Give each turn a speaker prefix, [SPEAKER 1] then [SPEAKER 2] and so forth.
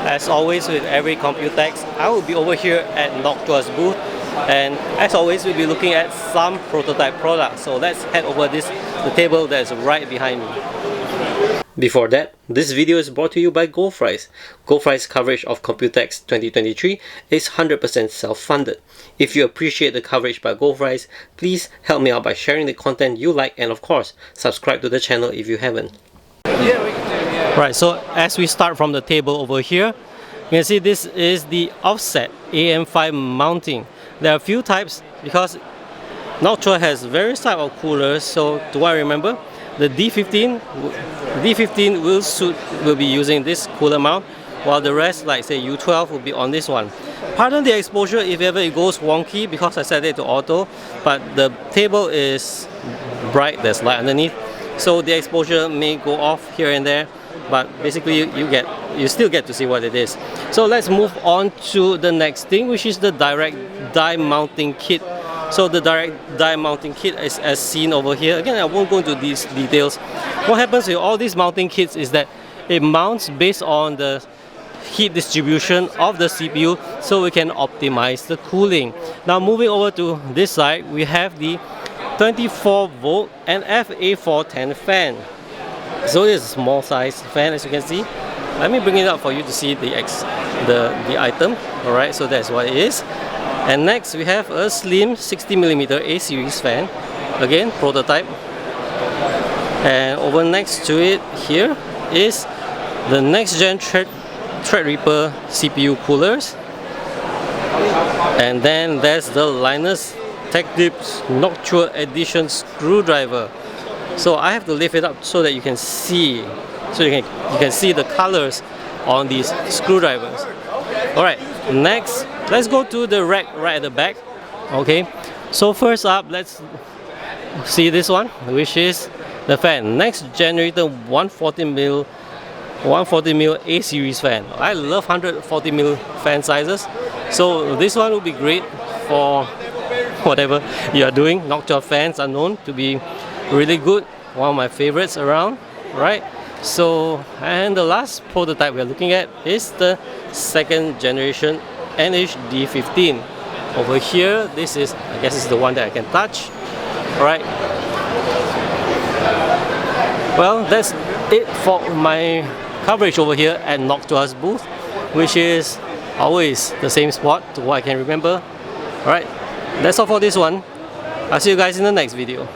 [SPEAKER 1] as always with every Computex, I will be over here at Noctua's booth, and as always we'll be looking at some prototype products. So let's head over the table that's right behind me. Before that, this video is brought to you by GoFries. GoFries coverage of Computex 2023 is 100% self-funded. If you appreciate the coverage by GoFries, please help me out by sharing the content you like, and of course, subscribe to the channel if you haven't. Right, so as we start from the table over here, you can see this is the offset AM5 mounting. There are a few types because Noctua has various types of coolers, so do I remember? The D15 will be using this cooler mount, while the rest, like say U12, will be on this one. Pardon the exposure if ever it goes wonky because I set it to auto, but the table is bright, there's light underneath, so the exposure may go off here and there, but basically you still get to see what it is. So let's move on to the next thing, which is the direct die mounting kit. So the direct die mounting kit is as seen over here. Again, I won't go into these details. What happens with all these mounting kits is that it mounts based on the heat distribution of the CPU, so we can optimize the cooling. Now moving over to this side, we have the 24 volt and FA410 fan. So this is a small size fan, as you can see. Let me bring it up for you to see the item. Alright, so that's what it is. And next we have a slim 60mm A series fan, again prototype. And over next to it here is the next gen Threadripper CPU coolers. And then there's the Linus Tech Tips Noctua Edition screwdriver. So I have to lift it up so that you can see, you can see the colors on these screwdrivers. Alright, next let's go to the rack right at the back. Okay, so first up, let's see this one, which is the fan. Next generator 140mm A series fan. I love 140mm fan sizes, so this one will be great for whatever you are doing. Noctua fans are known to be really good, one of my favorites around, right? So, and the last prototype we are looking at is the second generation NHD15. Over here, this is, I guess, is the one that I can touch. Alright. Well, that's it for my coverage over here at Noctua's booth, which is always the same spot to what I can remember. Alright, that's all for this one. I'll see you guys in the next video.